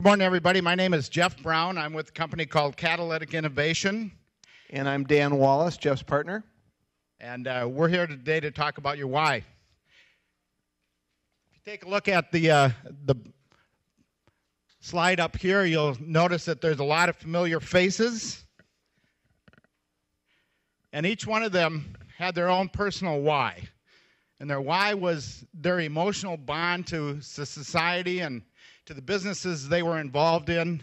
Good morning, everybody. My name is Jeff Brown. I'm with a company called Catalytic Innovation. And I'm Dan Wallace, Jeff's partner. And we're here today to talk about your why. If you take a look at the slide up here, you'll notice that there's a lot of familiar faces. And each one of them had their own personal why. And their why was their emotional bond to society and to the businesses they were involved in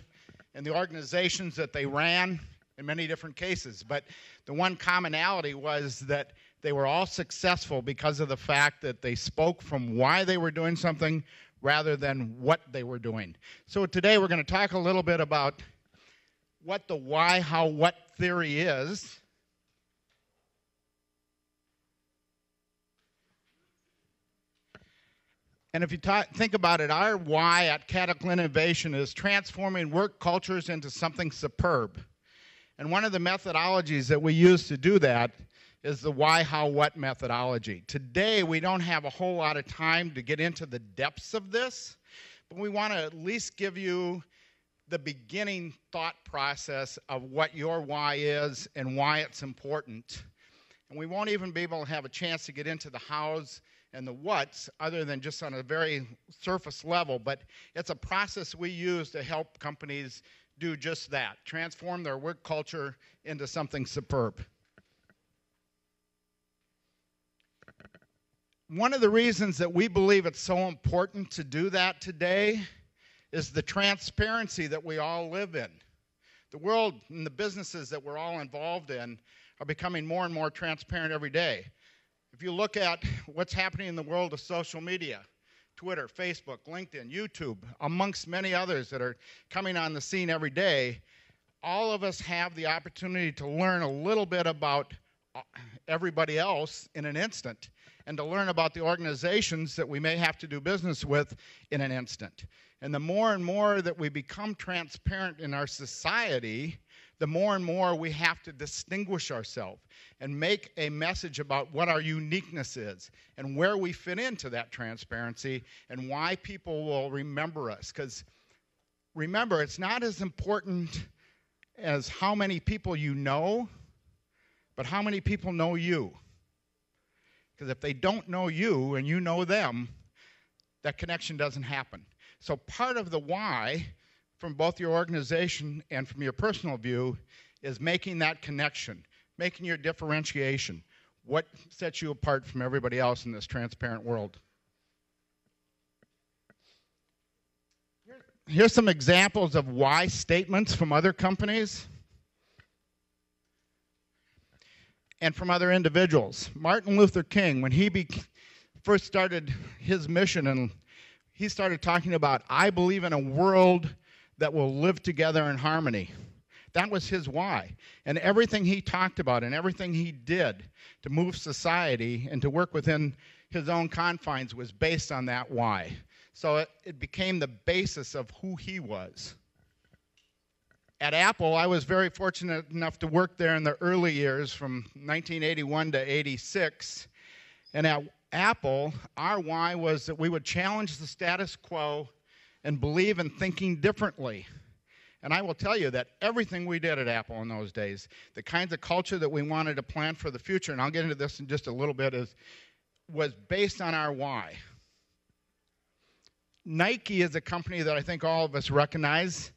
and the organizations that they ran in many different cases. But the one commonality was that they were all successful because of the fact that they spoke from why they were doing something rather than what they were doing. So today we're going to talk a little bit about what the why, how, what theory is. And if you think about it, our why at Catalytic Innovation is transforming work cultures into something superb. And one of the methodologies that we use to do that is the why, how, what methodology. Today, we don't have a whole lot of time to get into the depths of this, but we want to at least give you the beginning thought process of what your why is and why it's important. And we won't even be able to have a chance to get into the hows and the what's other than just on a very surface level, but it's a process we use to help companies do just that, transform their work culture into something superb. One of the reasons that we believe it's so important to do that today is the transparency that we all live in. The world and the businesses that we're all involved in are becoming more and more transparent every day. If you look at what's happening in the world of social media, Twitter, Facebook, LinkedIn, YouTube, amongst many others that are coming on the scene every day, all of us have the opportunity to learn a little bit about everybody else in an instant and to learn about the organizations that we may have to do business with in an instant. And the more and more that we become transparent in our society, the more and more we have to distinguish ourselves and make a message about what our uniqueness is and where we fit into that transparency and why people will remember us. Because remember, it's not as important as how many people you know, but how many people know you. Because if they don't know you and you know them, that connection doesn't happen. So part of the why from both your organization and from your personal view is making that connection, making your differentiation. What sets you apart from everybody else in this transparent world? Here's some examples of why statements from other companies and from other individuals. Martin Luther King, when he first started his mission, and he started talking about, I believe in a world that will live together in harmony. That was his why. And everything he talked about and everything he did to move society and to work within his own confines was based on that why. So it became the basis of who he was. At Apple, I was very fortunate enough to work there in the early years from 1981 to 86. And at Apple, our why was that we would challenge the status quo and believe in thinking differently. And I will tell you that everything we did at Apple in those days, the kinds of culture that we wanted to plan for the future, and I'll get into this in just a little bit, was based on our why. Nike is a company that I think all of us recognize.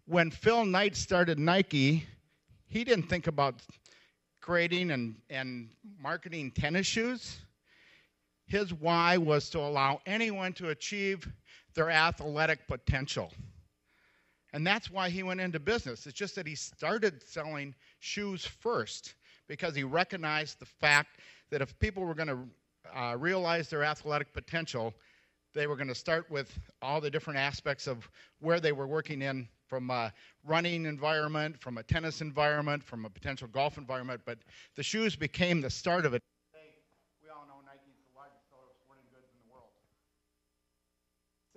When Phil Knight started Nike, he didn't think about creating and marketing tennis shoes. His why was to allow anyone to achieve their athletic potential. And that's why he went into business. It's just that he started selling shoes first because he recognized the fact that if people were going to realize their athletic potential, they were going to start with all the different aspects of where they were working in, from a running environment, from a tennis environment, from a potential golf environment. But the shoes became the start of it. We all know Nike is the largest seller of sporting goods in the world.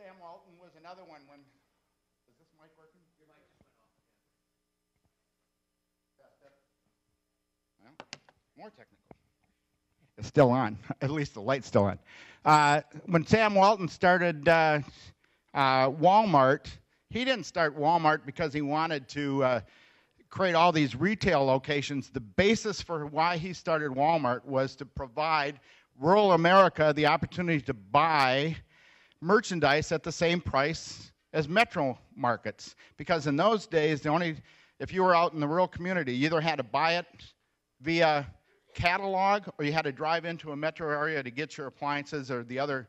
Sam Walton was another one. When is this mic working? Your mic just went off. Well, more technical. It's still on. At least the light's still on. When Sam Walton started Walmart, He didn't start Walmart because he wanted to create all these retail locations. The basis for why he started Walmart was to provide rural America the opportunity to buy merchandise at the same price as metro markets. Because in those days, if you were out in the rural community, you either had to buy it via catalog or you had to drive into a metro area to get your appliances or the other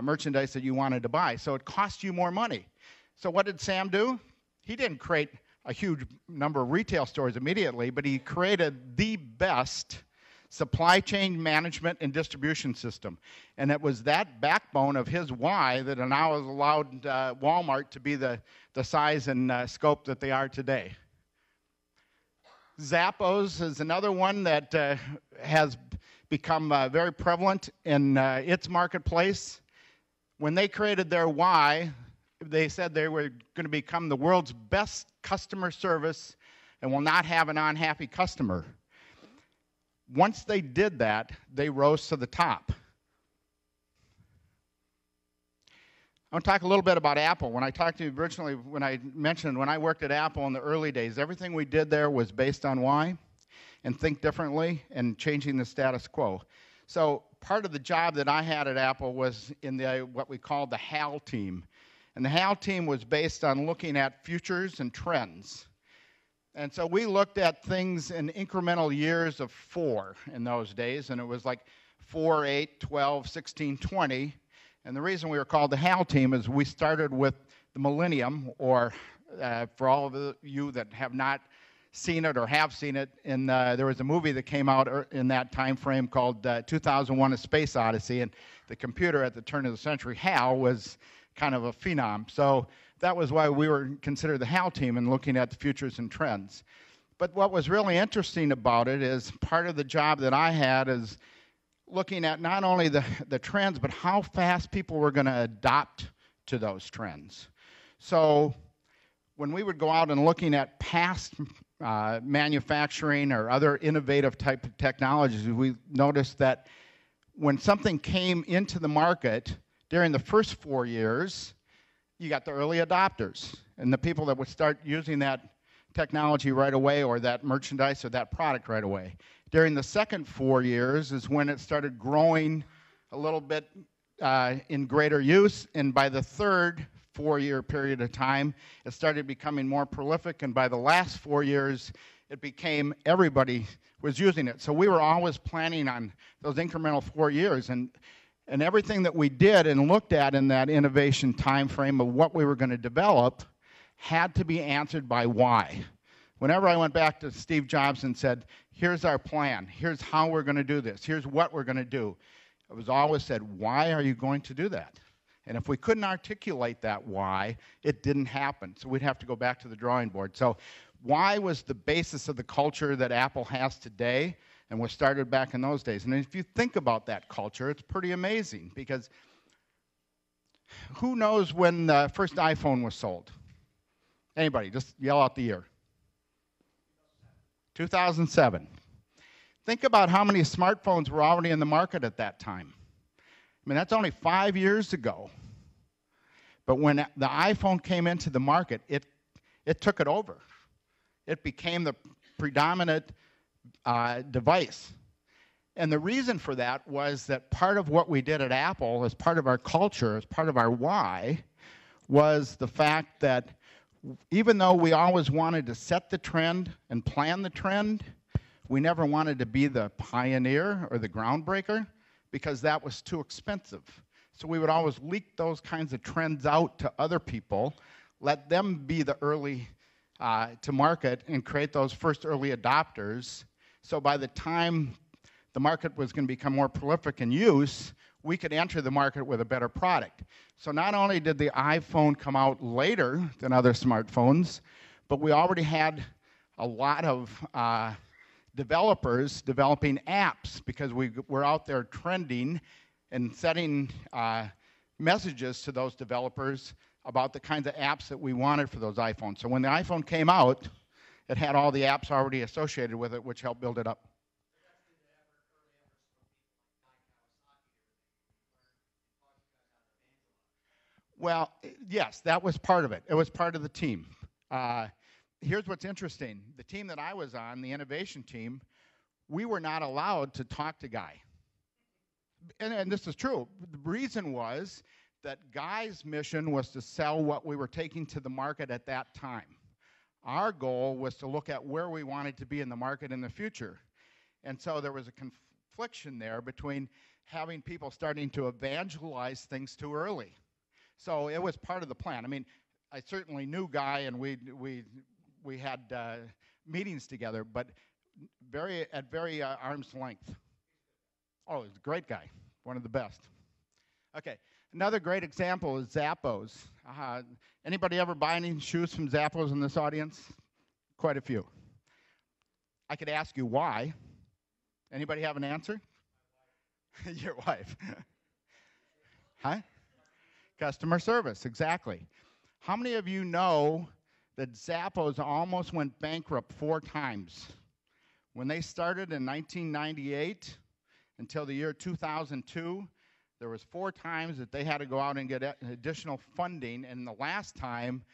merchandise that you wanted to buy. So it cost you more money. So what did Sam do? He didn't create a huge number of retail stores immediately, but he created the best supply chain management and distribution system. And it was that backbone of his why that now has allowed Walmart to be the size and scope that they are today. Zappos is another one that has become very prevalent in its marketplace. When they created their why, they said they were going to become the world's best customer service and will not have an unhappy customer. Once they did that, they rose to the top. I want to talk a little bit about Apple. When I talked to you originally, when I mentioned when I worked at Apple in the early days, everything we did there was based on why and think differently and changing the status quo. So part of the job that I had at Apple was in what we called the HAL team. And the HAL team was based on looking at futures and trends. And so we looked at things in incremental years of 4 in those days, and it was like 4, 8, 12, 16, 20. And the reason we were called the HAL team is we started with the millennium, or for all of you that have not seen it or have seen it, there was a movie that came out in that time frame called 2001: A Space Odyssey, and the computer at the turn of the century, HAL, was kind of a phenom. So that was why we were considered the HAL team and looking at the futures and trends. But what was really interesting about it is part of the job that I had is looking at not only the trends, but how fast people were going to adopt to those trends. So when we would go out and looking at past manufacturing or other innovative type of technologies, we noticed that when something came into the market during the first 4 years, you got the early adopters and the people that would start using that technology right away or that merchandise or that product right away. During the second 4 years is when it started growing a little bit in greater use, and by the third 4-year period of time, it started becoming more prolific, and by the last 4 years, it became everybody was using it. So we were always planning on those incremental 4 years, and everything that we did and looked at in that innovation time frame of what we were going to develop had to be answered by why. Whenever I went back to Steve Jobs and said, here's our plan, here's how we're going to do this, here's what we're going to do, it was always said, why are you going to do that? And if we couldn't articulate that why, it didn't happen. So we'd have to go back to the drawing board. So why was the basis of the culture that Apple has today and was started back in those days. And if you think about that culture, it's pretty amazing, because who knows when the first iPhone was sold? Anybody, just yell out the year. 2007. Think about how many smartphones were already in the market at that time. I mean, that's only 5 years ago. But when the iPhone came into the market, it took it over. It became the predominant device. And the reason for that was that part of what we did at Apple, as part of our culture, as part of our why, was the fact that even though we always wanted to set the trend and plan the trend, we never wanted to be the pioneer or the groundbreaker, because that was too expensive. So we would always leak those kinds of trends out to other people, let them be the early to market and create those first early adopters. So by the time the market was going to become more prolific in use, we could enter the market with a better product. So not only did the iPhone come out later than other smartphones, but we already had a lot of developers developing apps, because we were out there trending and setting messages to those developers about the kinds of apps that we wanted for those iPhones. So when the iPhone came out, it had all the apps already associated with it, which helped build it up. Well, yes, that was part of it. It was part of the team. Here's what's interesting. The team that I was on, the innovation team, we were not allowed to talk to Guy. And this is true. The reason was that Guy's mission was to sell what we were taking to the market at that time. Our goal was to look at where we wanted to be in the market in the future. And so there was a confliction there between having people starting to evangelize things too early. So it was part of the plan. I mean, I certainly knew Guy, and we had meetings together, but at very arm's length. Oh, he's a great guy, one of the best. Okay, another great example is Zappos. Anybody ever buy any shoes from Zappos in this audience? Quite a few. I could ask you why. Anybody have an answer? Your wife. Huh? Customer service, exactly. How many of you know that Zappos almost went bankrupt 4 times? When they started in 1998 until the year 2002, there was 4 times that they had to go out and get additional funding, and the last time,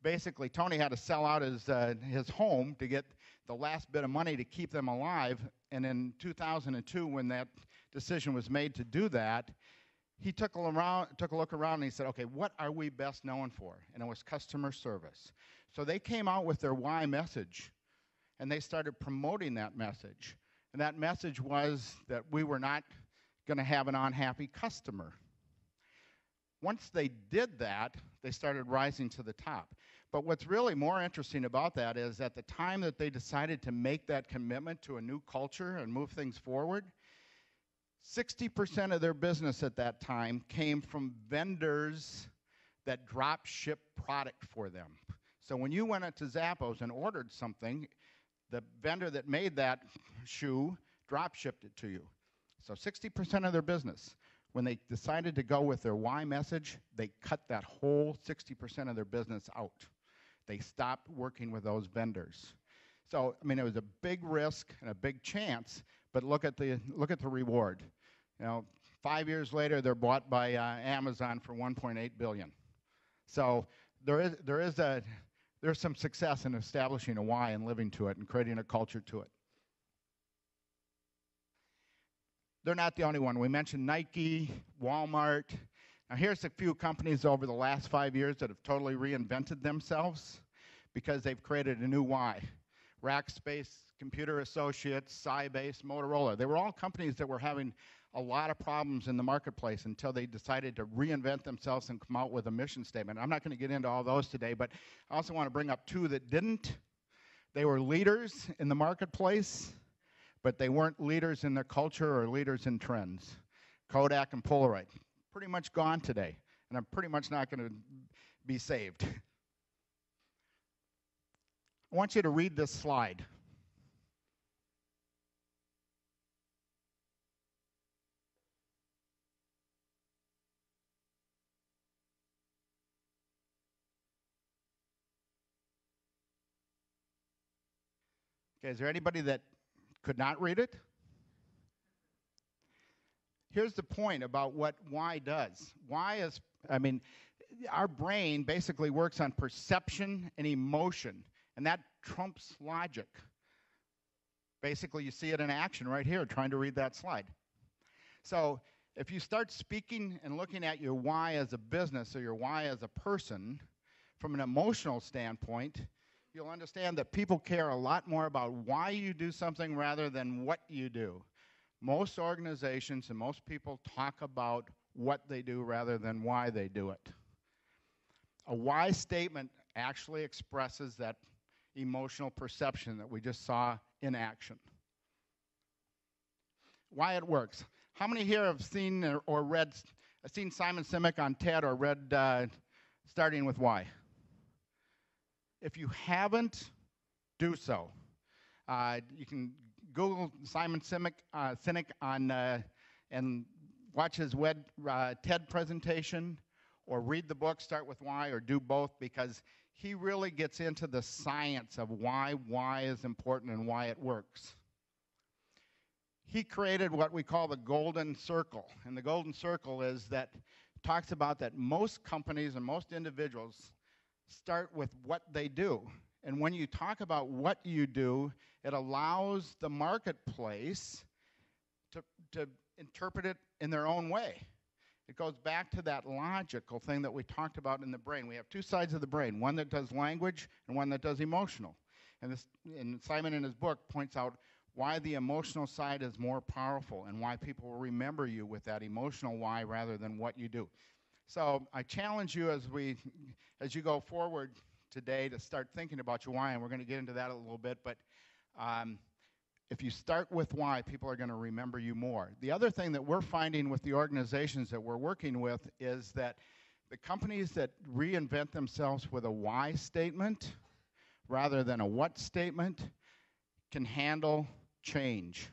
basically, Tony had to sell out his home to get the last bit of money to keep them alive, and in 2002, when that decision was made to do that, he took a look around and he said, okay, what are we best known for? And it was customer service. So they came out with their why message, and they started promoting that message. And that message was that we were not going to have an unhappy customer. Once they did that, they started rising to the top. But what's really more interesting about that is at the time that they decided to make that commitment to a new culture and move things forward, 60% of their business at that time came from vendors that drop ship product for them. So when you went into Zappos and ordered something, the vendor that made that shoe drop shipped it to you. So 60% of their business. When they decided to go with their why message, they cut that whole 60% of their business out. They stopped working with those vendors. So, I mean, it was a big risk and a big chance, but look at the reward. You know, 5 years later, they're bought by Amazon for $1.8 billion. So there's some success in establishing a why and living to it and creating a culture to it. They're not the only one. We mentioned Nike, Walmart. Now here's a few companies over the last 5 years that have totally reinvented themselves because they've created a new why. Rackspace, Computer Associates, Sybase, Motorola. They were all companies that were having a lot of problems in the marketplace until they decided to reinvent themselves and come out with a mission statement. I'm not going to get into all those today, but I also want to bring up 2 that didn't. They were leaders in the marketplace, but they weren't leaders in their culture or leaders in trends. Kodak and Polaroid, pretty much gone today, and I'm pretty much not going to be saved. I want you to read this slide. Okay, is there anybody that could not read it? Here's the point about what why does. Why is, I mean, our brain basically works on perception and emotion, and that trumps logic. Basically, you see it in action right here, trying to read that slide. So if you start speaking and looking at your why as a business or your why as a person from an emotional standpoint, you'll understand that people care a lot more about why you do something rather than what you do. Most organizations and most people talk about what they do rather than why they do it. A why statement actually expresses that emotional perception that we just saw in action. Why it works. How many here have seen or read, seen Simon Sinek on TED or read Starting with Why? If you haven't, do so. You can Google Simon Sinek on and watch his TED presentation, or read the book Start with Why, or do both, because he really gets into the science of why is important and why it works. He created what we call the golden circle, and the golden circle is that talks about that most companies and most individuals start with what they do. And when you talk about what you do, it allows the marketplace to interpret it in their own way. It goes back to that logical thing that we talked about in the brain. We have two sides of the brain, one that does language and one that does emotional. And Simon in his book points out why the emotional side is more powerful and why people will remember you with that emotional why rather than what you do. So I challenge you as you go forward today to start thinking about your why, and we're going to get into that a little bit, but if you start with why, people are going to remember you more. The other thing that we're finding with the organizations that we're working with is that the companies that reinvent themselves with a why statement rather than a what statement can handle change.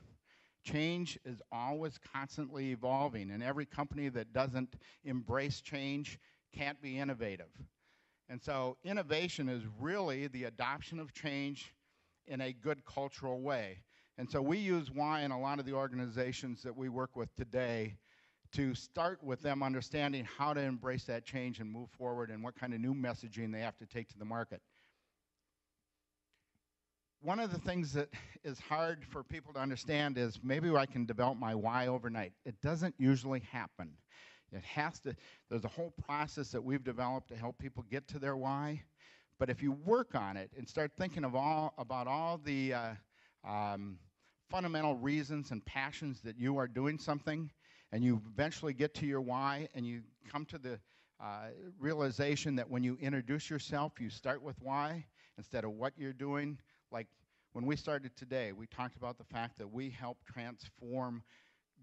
Change is always constantly evolving, and every company that doesn't embrace change can't be innovative. And so innovation is really the adoption of change in a good cultural way. And so we use why in a lot of the organizations that we work with today to start with them understanding how to embrace that change and move forward and what kind of new messaging they have to take to the market. One of the things that is hard for people to understand is maybe I can develop my why overnight. It doesn't usually happen. There's a whole process that we've developed to help people get to their why. But if you work on it and start thinking about all the fundamental reasons and passions that you are doing something, and you eventually get to your why, and you come to the realization that when you introduce yourself, you start with why instead of what you're doing. Like when we started today, we talked about the fact that we help transform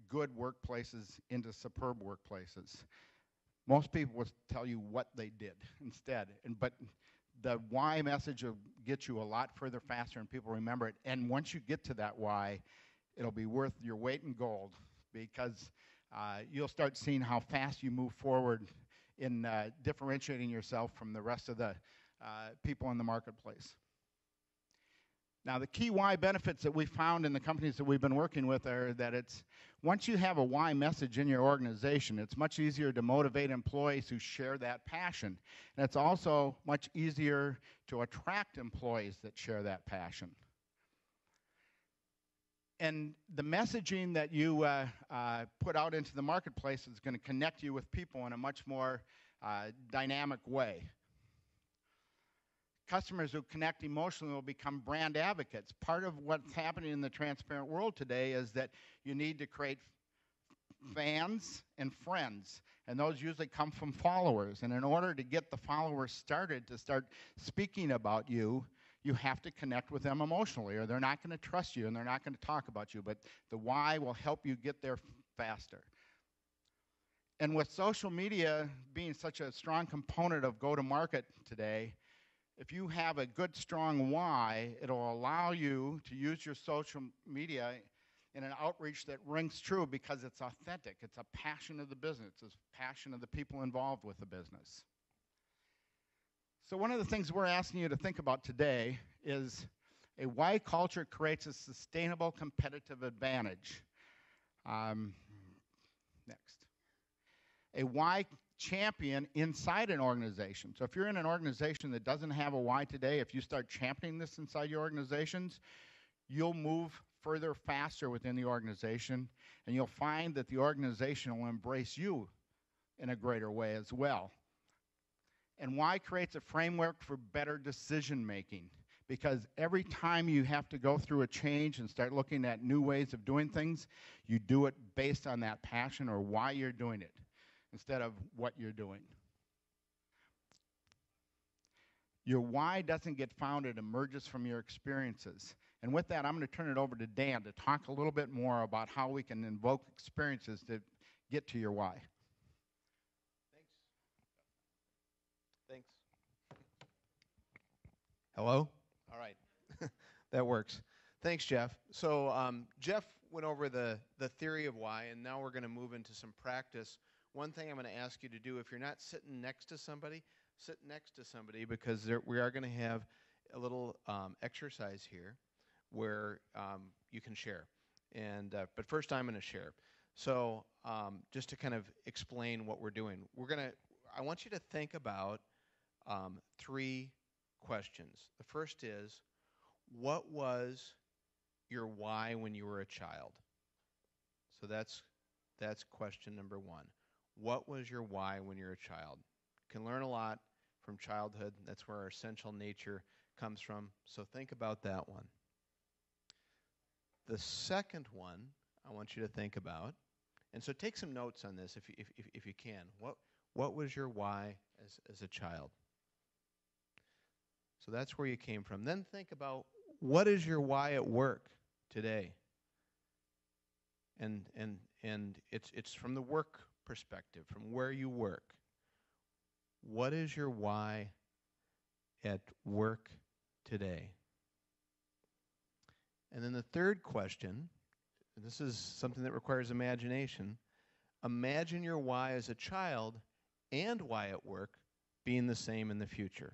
good workplaces into superb workplaces. Most people will tell you what they did instead, but the why message will get you a lot further faster and people remember it. And once you get to that why, it'll be worth your weight in gold because you'll start seeing how fast you move forward in differentiating yourself from the rest of the people in the marketplace. Now, the key why benefits that we found in the companies that we've been working with are that once you have a why message in your organization, it's much easier to motivate employees who share that passion. And it's also much easier to attract employees that share that passion. And the messaging that you put out into the marketplace is going to connect you with people in a much more dynamic way. Customers who connect emotionally will become brand advocates. Part of what's happening in the transparent world today is that you need to create fans and friends, and those usually come from followers. And in order to get the followers started to start speaking about you, you have to connect with them emotionally, or they're not going to trust you and they're not going to talk about you. But the why will help you get there faster. And with social media being such a strong component of go-to-market today, if you have a good, strong why, it'll allow you to use your social media in an outreach that rings true because it's authentic. It's a passion of the business. It's a passion of the people involved with the business. So one of the things we're asking you to think about today is a why culture creates a sustainable competitive advantage. Next. A why champion inside an organization. So if you're in an organization that doesn't have a why today, if you start championing this inside your organizations, you'll move further faster within the organization, and you'll find that the organization will embrace you in a greater way as well. And why creates a framework for better decision making, because every time you have to go through a change and start looking at new ways of doing things, you do it based on that passion or why you're doing it, instead of what you're doing. Your why doesn't get found, it emerges from your experiences. And with that, I'm going to turn it over to Dan to talk a little bit more about how we can invoke experiences to get to your why. Thanks. Hello? All right. That works. Thanks, Jeff. So Jeff went over the theory of why, and now we're going to move into some practice. One thing I'm going to ask you to do, if you're not sitting next to somebody, sit next to somebody, because we are going to have a little exercise here where you can share. But first I'm going to share. So just to kind of explain what we're doing, I want you to think about 3 questions. The first is, what was your why when you were a child? So that's question number 1. What was your why when you're a child? You can learn a lot from childhood. That's where our essential nature comes from. So think about that one. The second one I want you to think about, and so take some notes on this if you can. What was your why as a child? So that's where you came from. Then think about, what is your why at work today? And it's from the work perspective, from where you work. What is your why at work today? And then the third question, and this is something that requires imagination. Imagine your why as a child and why at work being the same in the future.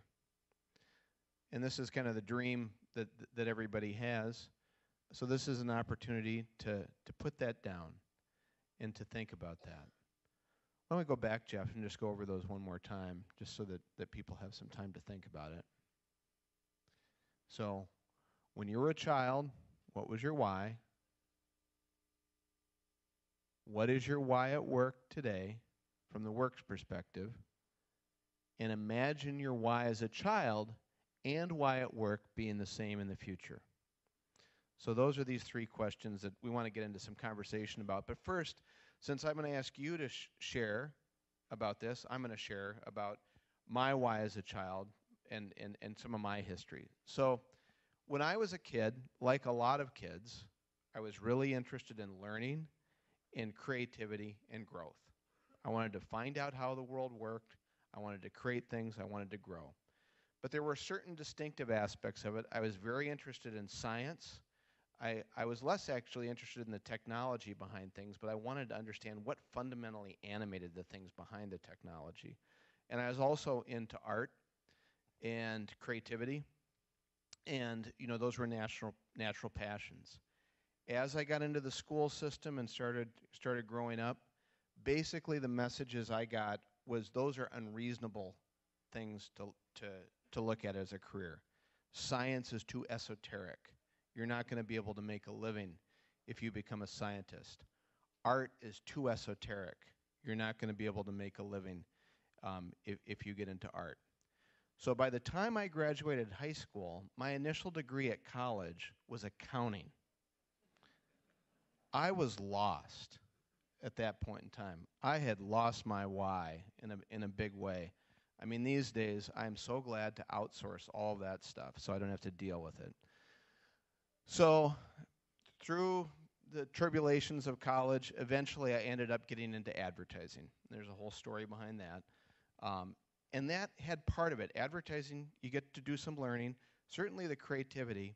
And this is kind of the dream that everybody has. So this is an opportunity to put that down and to think about that. Why don't we go back, Jeff, and just go over those one more time, just so that people have some time to think about it. So when you were a child, what was your why? What is your why at work today from the work's perspective? And imagine your why as a child and why at work being the same in the future. So those are these 3 questions that we want to get into some conversation about. But first, since I'm going to ask you to share about this, I'm going to share about my why as a child and some of my history. So when I was a kid, like a lot of kids, I was really interested in learning, in creativity, and growth. I wanted to find out how the world worked. I wanted to create things. I wanted to grow. But there were certain distinctive aspects of it. I was very interested in science. I was less actually interested in the technology behind things, but I wanted to understand what fundamentally animated the things behind the technology. And I was also into art and creativity, and those were natural passions. As I got into the school system and started growing up, basically the messages I got was those are unreasonable things to look at as a career. Science is too esoteric. You're not going to be able to make a living if you become a scientist. Art is too esoteric. You're not going to be able to make a living if you get into art. So by the time I graduated high school, my initial degree at college was accounting. I was lost at that point in time. I had lost my why in a big way. I mean, these days, I'm so glad to outsource all of that stuff so I don't have to deal with it. So through the tribulations of college, eventually I ended up getting into advertising. There's a whole story behind that. And that had part of it. Advertising, you get to do some learning, certainly the creativity,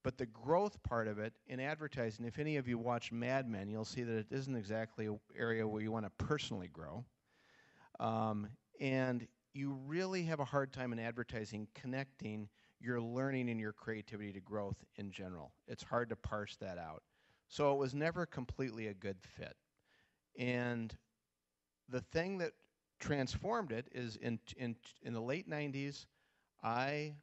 but the growth part of it in advertising, if any of you watch Mad Men, you'll see that it isn't exactly an area where you want to personally grow. And you really have a hard time in advertising connecting your learning and your creativity to growth in general. It's hard to parse that out. So it was never completely a good fit. And the thing that transformed it is in the late 90s, I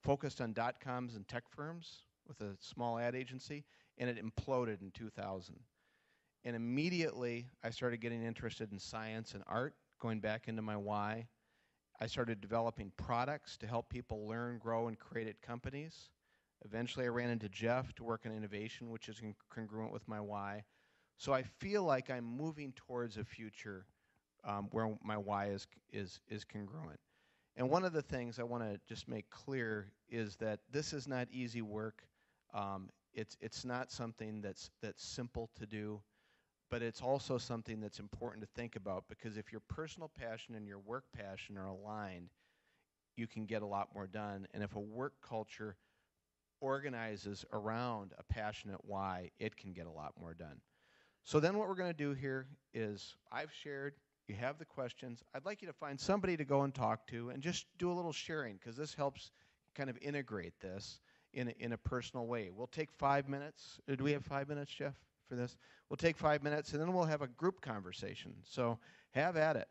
focused on dot-coms and tech firms with a small ad agency, and it imploded in 2000. And immediately, I started getting interested in science and art, going back into my why. I started developing products to help people learn, grow, and create at companies. Eventually, I ran into Jeff to work on innovation, which is congruent with my why. So I feel like I'm moving towards a future where my why is congruent. And one of the things I want to just make clear is that this is not easy work. It's not something that's simple to do, but it's also something that's important to think about, because if your personal passion and your work passion are aligned, you can get a lot more done. And if a work culture organizes around a passionate why, it can get a lot more done. So then what we're going to do here is I've shared, you have the questions. I'd like you to find somebody to go and talk to and just do a little sharing, because this helps kind of integrate this in a personal way. We'll take 5 minutes. Do we have 5 minutes, Jeff? for this. We'll take 5 minutes, and then we'll have a group conversation. So have at it.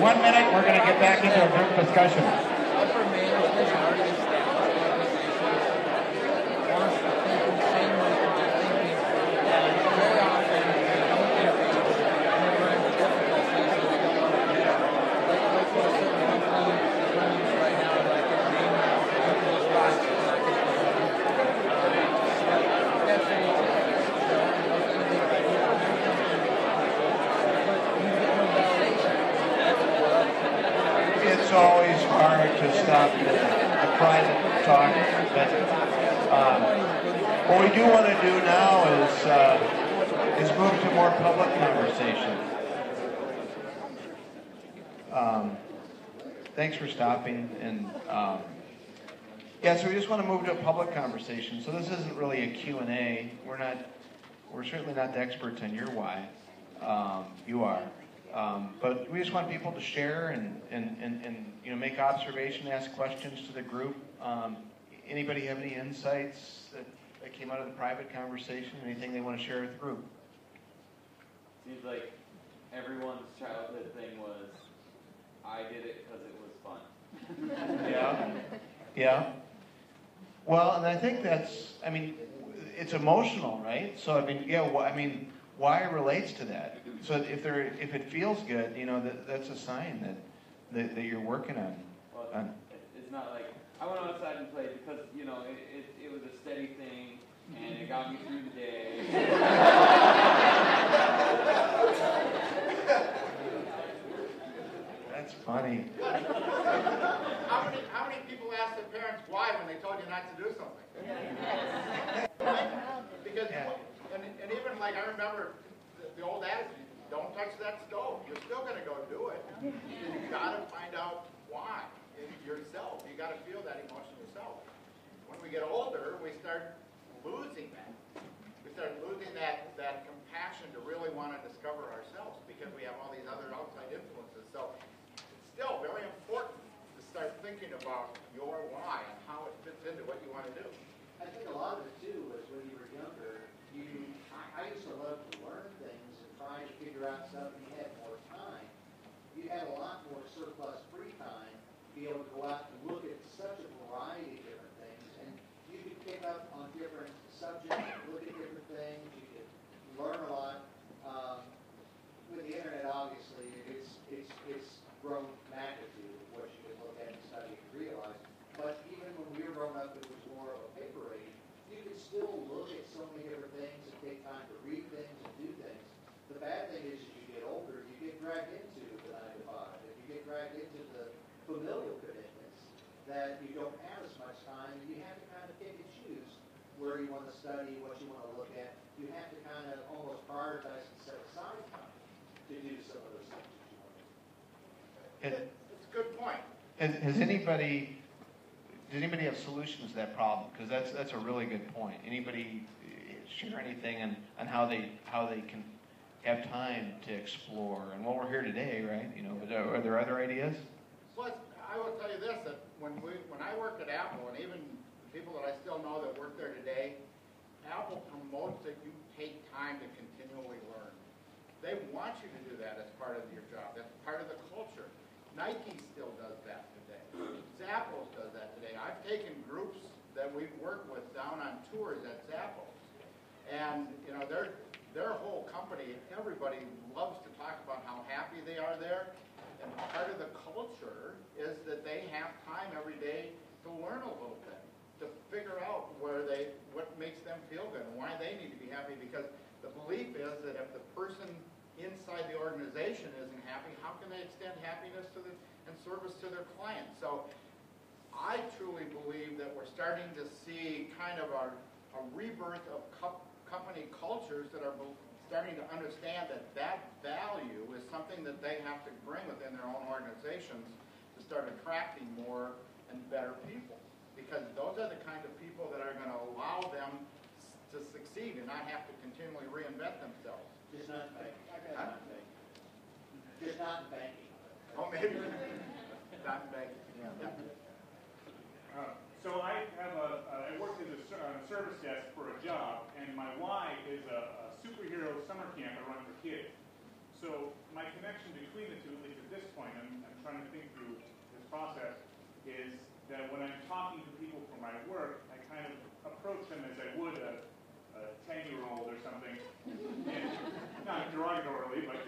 1 minute, we're going to get back into a group discussion. Upper management already established wants to think in the same way that they're thinking, and very often they don't innovate, and they run into difficulties, and they don't want to do that. Like what a certain company is running right now, like a name now, people's box is not going to be that's an example. So, those innovate by doing but you get no validation. That's what we're up to. It's always hard to stop the private talk, but what we do want to do now is move to more public conversation. Thanks for stopping, and yeah, so we just want to move to a public conversation. So this isn't really a Q&A. We're certainly not the experts on your why. You are. But we just want people to share and make observation, ask questions to the group. Anybody have any insights that came out of the private conversation? Anything they want to share with the group? Seems like everyone's childhood thing was, I did it because it was fun. Yeah. Well, and I think it's emotional, right? So why relates to that? So if it feels good, that's a sign that you're working on. Well, it's not like I went outside and played because it was a steady thing and it got me through the day. That's funny. How many people ask their parents why when they told you not to do something? Because and even like I remember the old adage, don't touch that stove. You're still going to go do it. You've got to find out why yourself. You got to feel that emotion yourself. When we get older, we start losing that. We start losing that compassion to really want to discover ourselves because we have all these other outside influences. So it's still very important to start thinking about your why and how it fits into what you want to do. I think a lot of it too was when you were younger, I used to love to learn things and try to figure out stuff, and you had more time. You had a lot more surplus free time to be able to go out and look at such a variety of different things, and you could pick up on different subjects, look at different things, you could learn a lot. With the internet, obviously, it's grown magnitude of what you can look at and study and realize. But even when we were growing up, it was more of a paper age. You could still look at so many different things and take time to read things and do things. The bad thing is, as you get older, you get dragged into the 9 to 5. If you get dragged into the familial commitments, that you don't have as much time, and you have to kind of pick and choose where you want to study, what you want to look at. You have to kind of almost prioritize and set aside time to do some of those things that you want to do. It's a good point. Does anybody have solutions to that problem? Because that's a really good point. Anybody share anything on how they can have time to explore? And while we're here today, right? But are there other ideas? Well, I will tell you this: that when I worked at Apple, and even the people that I still know that work there today, Apple promotes that you take time to continually learn. They want you to do that as part of your job. That's part of the culture. Nike still does that today. Zappos does that today. I've taken groups that we've worked with down on tours at Zappos, and their whole company, everybody loves to talk about how happy they are there. And part of the culture is that they have time every day to learn a little bit, to figure out what feel good and why they need to be happy, because the belief is that if the person inside the organization isn't happy, how can they extend happiness to and service to their clients? So I truly believe that we're starting to see kind of a rebirth of company cultures that are starting to understand that that value is something that they have to bring within their own organizations to start attracting more and better people. Because those are the kind of people that are going to allow them to succeed and not have to continually reinvent themselves. Just not in banking. Not in banking. Just not in banking. Oh, maybe. Not in banking. Yeah. So I worked as a service desk for a job, and my why is a superhero summer camp I run for kids. So my connection between the two, at least at this point, I'm trying to think through this process, is that when I'm talking to people for my work, I kind of approach them as I would a 10-year-old or something, and not derogatorily, but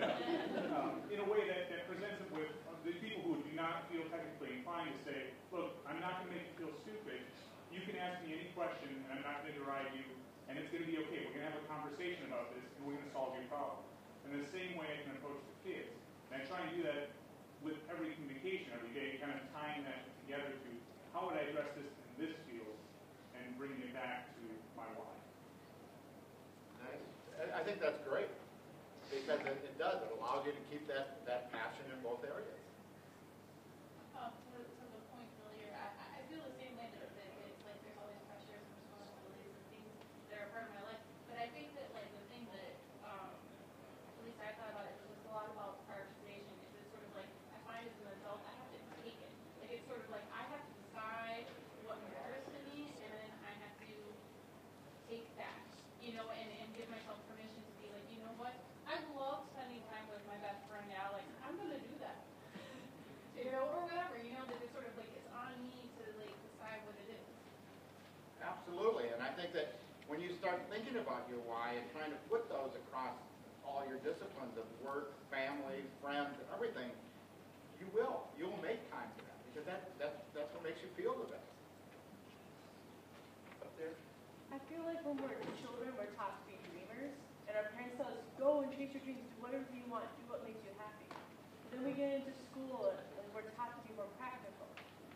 in a way that presents it with the people who do not feel technically inclined to say, look, I'm not going to make you feel stupid. You can ask me any question, and I'm not going to deride you, and it's going to be okay. We're going to have a conversation about this, and we're going to solve your problem. In the same way I can approach the kids. And I try and do that with every communication every day, kind of tying that together to how would I address this in this field and bringing it back to my why. I think that's great, because it does. It allows you to keep that passion in both areas. To the point earlier, I feel the same way that it's like there's always pressures and responsibilities and things that are part of my life. But I think that like the thing that at least I thought about it was a lot about prioritization. It's sort of like I find as an adult I have to take it. Like it's sort of like I have to decide what matters to me, and then I have to take that, and give myself permission to be like, you know what? I love spending time with my best friend Alex. I'm gonna do that. Or whatever, that it's sort of like it's on me to like decide what it is. Absolutely, and I think that when you start thinking about your why and trying to put those across all your disciplines of work, family, friends, everything, you'll make time for that, because that's what makes you feel the best. Up there. I feel like when we're children, we're taught to be dreamers, and our parents tell us, go and chase your dreams, do whatever you want, do what makes you happy. But then we get into school, and we're taught to be more practical.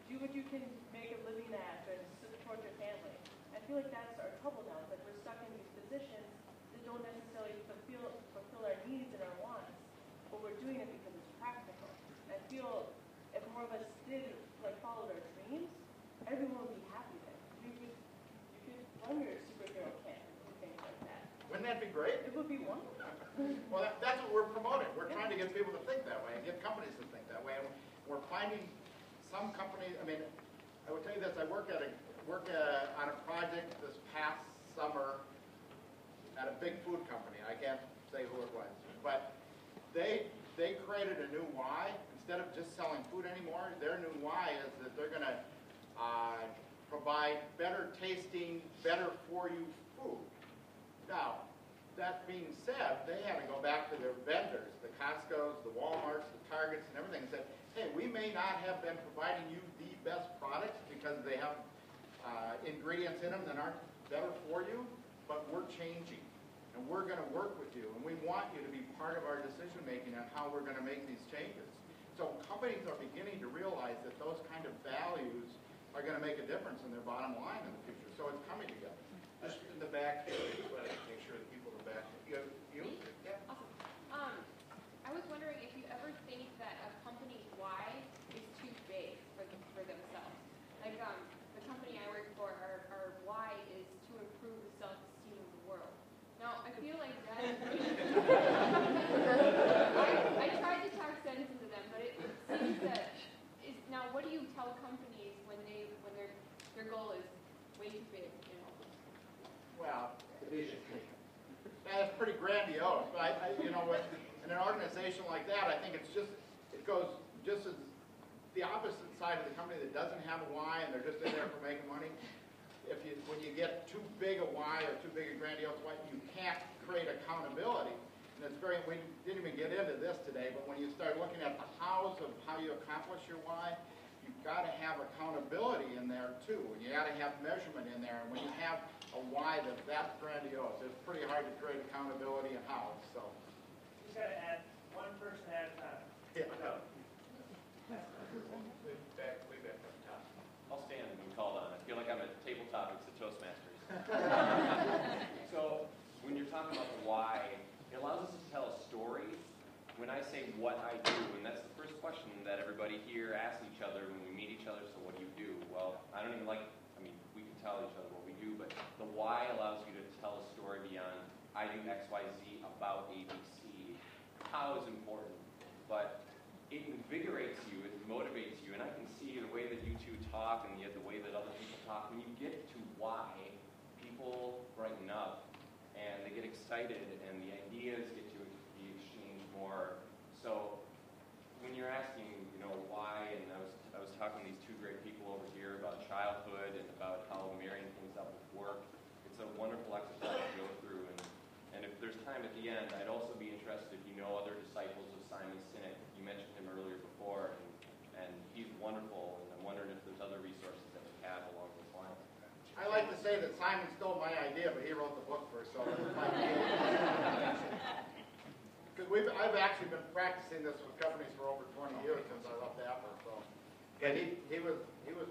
Do what you can make a living at, and support your family. I feel like that's our trouble now. It's like we're stuck in these positions that don't necessarily fulfill our needs and our wants, but we're doing it because it's practical. And I feel if more of us did follow our dreams, everyone would be happy then. You could run your superhero camp and things like that. Wouldn't that be great? It would be wonderful. Well, that's what we're promoting. We're trying to get people to think that way and get companies to think that way. And we're finding some companies. I mean, I will tell you this: I work on a project this past summer at a big food company. I can't say who it was, but they created a new why. Instead of just selling food anymore, their new why is that they're going to provide better tasting, better for you food. Now, that being said, they had to go back to their vendors, the Costco's, the Walmarts, the Targets, and everything, and said, hey, we may not have been providing you the best products because they have ingredients in them that aren't better for you, but we're changing, and we're going to work with you, and we want you to be part of our decision-making on how we're going to make these changes. So companies are beginning to realize that those kind of values are going to make a difference in their bottom line in the future. So it's coming together. Just in the back here, I just want to make sure the people in the back. You? Yeah. Awesome. I was wondering if you ever think that a company's why is too big for themselves. Like the company I work for, our why is to improve the self-esteem of the world. Now, I feel like that I tried to talk sense into them, but it seems that now what do you tell companies when their goal is way too big, Well, that's pretty grandiose. But in an organization like that, I think it goes just as the opposite side of the company that doesn't have a why and they're just in there for making money. When you get too big a why or too big a grandiose why, you can't create accountability. And we didn't even get into this today, but when you start looking at the hows of how you accomplish your why, you've got to have accountability in there too. You got to have measurement in there. And when you have a why that's that grandiose, it's pretty hard to create accountability in-house. So. You just got to add one person at a time. Yeah. Way back up top. I'll stand and be called on. I feel like I'm at table topics at Toastmasters. So when you're talking about the why, it allows us to tell a story. When I say what I do, and that's the first question that everybody here asks each other when we meet each other, so what do you do? Well, I don't even we can tell each other what we do, but the why allows you to tell a story beyond I do X, Y, Z about ABC. How is important, but it invigorates you, it motivates you, and I can see the way that you two talk and yet the way that other people talk. When you get to why, people brighten up and they get excited and the ideas get to be exchanged more. So when you're asking, why, and I was talking to these two great people over here about childhood and about how marrying things up with work. It's a wonderful exercise to go through, and if there's time at the end, I'd also be interested if you know other disciples of Simon Sinek. You mentioned him earlier before, and he's wonderful, and I'm wondering if there's other resources that we have along those lines. I like to say that Simon stole my idea, but he wrote the book first, so it was my idea. Because I've actually been practicing this with companies for over 20 years since I left Apple. So, and he was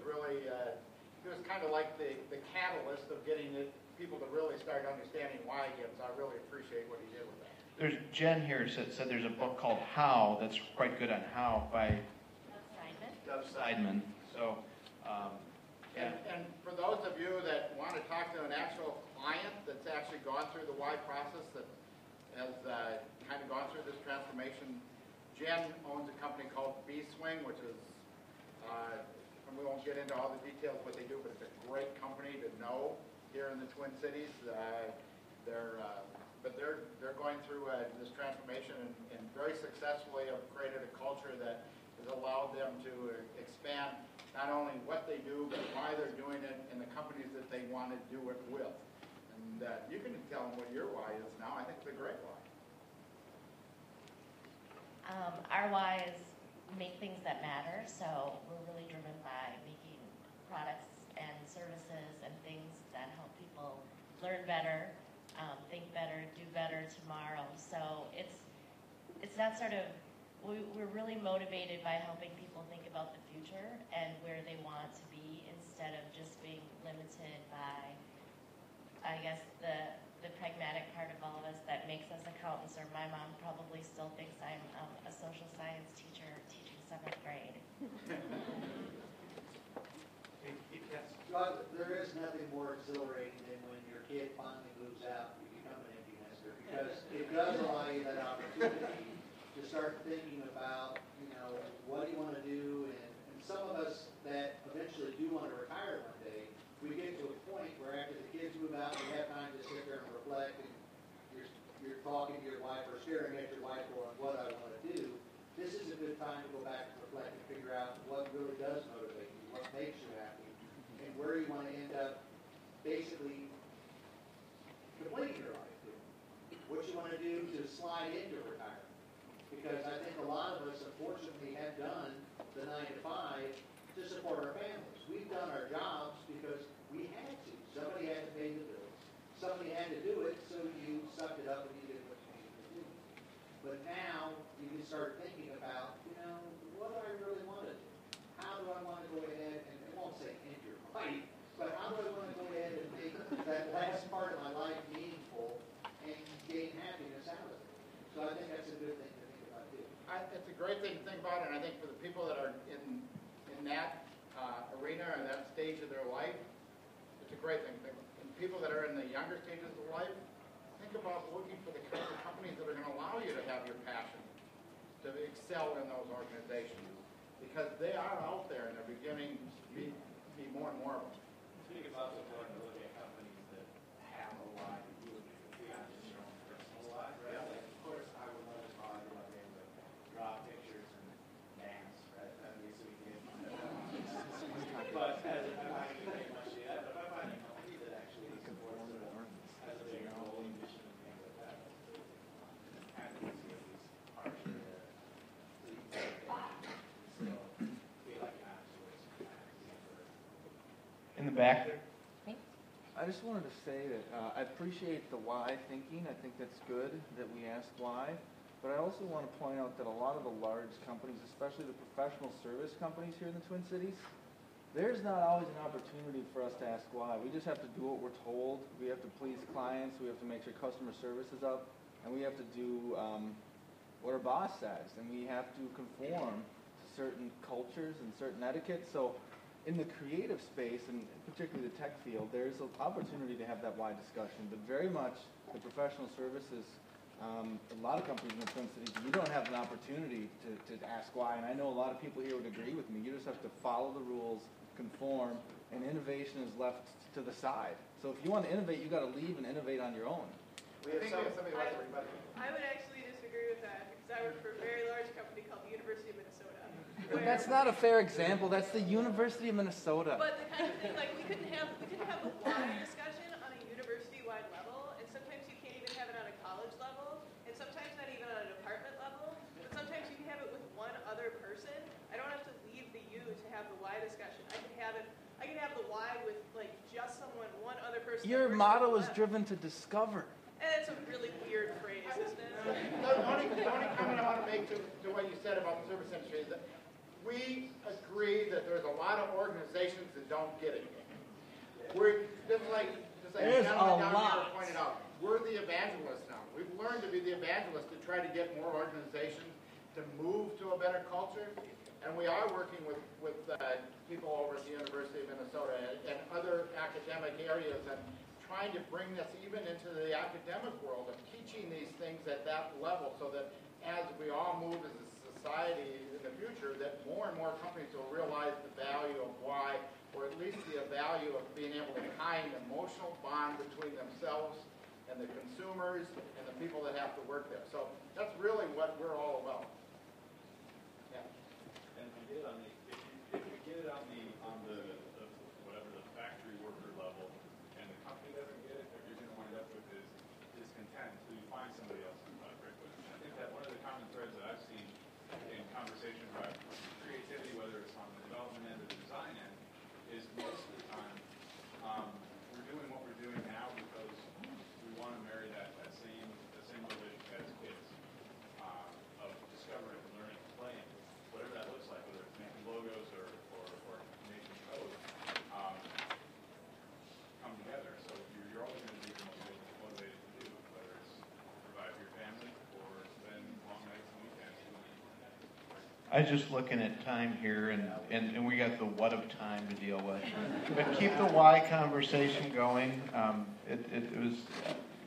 really he was kind of like the catalyst of getting people to really start understanding why again. So I really appreciate what he did with that. There's Jen here said there's a book called How that's quite good on how by Dov Seidman. So. And for those of you that want to talk to an actual client that's actually gone through the why process, that has kind of gone through this transformation, Jen owns a company called B-Swing, which is, and we won't get into all the details of what they do, but it's a great company to know here in the Twin Cities. They're going through this transformation and very successfully have created a culture that has allowed them to expand not only what they do, but why they're doing it, and the companies that they want to do it with. And you can tell them what your why is now. I think it's a great why. Our why is make things that matter. So we're really driven by making products and services and things that help people learn better, think better, do better tomorrow. So it's that sort of, we're really motivated by helping people think about the future and where they want to be instead of just being limited by, I guess, the pragmatic part of all of us that makes us accountants, or my mom probably still thinks I'm a social science teacher teaching 7th grade. There is nothing more exhilarating than when your kid finally moves out and you become an empty nester, because it does allow you that opportunity to start thinking about, what do you want to do, and some of us that eventually do want to retire one day, we get to a point where after the kids move out, you have time to sit there and reflect, and you're talking to your wife or staring at your wife going, what I want to do. This is a good time to go back and reflect and figure out what really does motivate you, what makes you happy, and where you want to end up basically completing your life. What you want to do to slide into retirement. Because I think a lot of us, unfortunately, have done the 9 to 5 to support our families. We've done our jobs because we had to. Somebody had to pay the bills. Somebody had to do it, so you sucked it up and you did what you needed to do. But now you can start thinking about, what do I really want to do? How do I want to go ahead, and I won't say end your life, but how do I want to go ahead and make that last part of my life meaningful and gain happiness out of it? So I think that's a good thing to think about too. It's a great thing to think about, and I think for the people that are in that arena or that stage of their life, it's a great thing to think about. And people that are in the younger stages of life, think about looking for the kinds of companies that are going to allow you to have your passion, to excel in those organizations, because they are out there and they're beginning to be more and more of them. Think about the important to look at companies that have a why to do it beyond just your own personal life, right? Yeah. Like, of course, I would love to probably be able to draw pictures and dance, right? That would be so easy. But as I'm not going to make much of that, but if I find a company that actually supports it, has a bigger goal and mission and things like that, it's kind of easy with these harsh, so you can still feel like an afterwards. back there. I just wanted to say that I appreciate the why thinking. I think that's good that we ask why. But I also want to point out that a lot of the large companies, especially the professional service companies here in the Twin Cities, there's not always an opportunity for us to ask why. We just have to do what we're told. We have to please clients. We have to make sure customer service is up. And we have to do what our boss says. And we have to conform to certain cultures and certain etiquette. So in the creative space, and particularly the tech field, there's an opportunity to have that why discussion. But very much the professional services, a lot of companies in the Twin Cities, you don't have an opportunity to ask why. And I know a lot of people here would agree with me. You just have to follow the rules, conform, and innovation is left to the side. So if you want to innovate, you got to leave and innovate on your own. I would actually disagree with that because I work for a very large company called the University of Minnesota. But that's not a fair example. That's the University of Minnesota. But the kind of thing, like we couldn't have the why discussion on a university-wide level, and sometimes you can't even have it on a college level, and sometimes not even on a department level. But sometimes you can have it with one other person. I don't have to leave the U to have the why discussion. I can have it. I can have the why with like just one other person. Your motto is driven to discover. And it's a really weird phrase, isn't it? The only comment I want to make to what you said about the service industry is that we agree that there's a lot of organizations that don't get it. We're just like the gentleman down here pointed out. We're the evangelists now. We've learned to be the evangelists to try to get more organizations to move to a better culture. And we are working with people over at the University of Minnesota and other academic areas and trying to bring this even into the academic world of teaching these things at that level so that as we all move as a society in the future, that more and more companies will realize the value of why, or at least the value of being able to tie an emotional bond between themselves and the consumers and the people that have to work there. So that's really what we're all about. Yeah. And if you get it on the whatever the factory worker level, and the company doesn't get it, what you're going to wind up with is discontent. So you find somebody else to collaborate with. And I think that one of the common threads that I've seen in conversations about creativity, whether it's on the development end or the design end, is most of the time we're doing what we're doing now because we want to marry that same motivation as kids of discovering, learning, playing, whatever that looks like, whether it's making logos or making code, come together. So you're always going to be motivated to do, whether it's provide for your family or spend long nights and weekends. I was just looking at time here, and we got the what of time to deal with. But keep the why conversation going. It was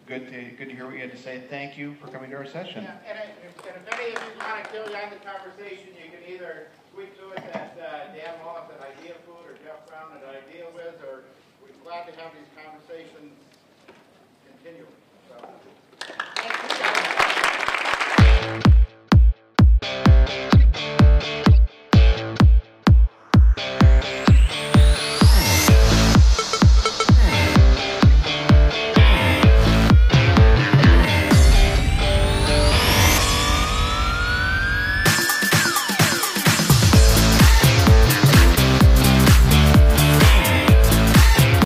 good to hear what you had to say. Thank you for coming to our session. Yeah, and if any of you want to carry on the conversation, you can either tweet to us at Dan Wallace at Idea Food or Jeff Brown at Idea Wiz, or we're glad to have these conversations continually. So.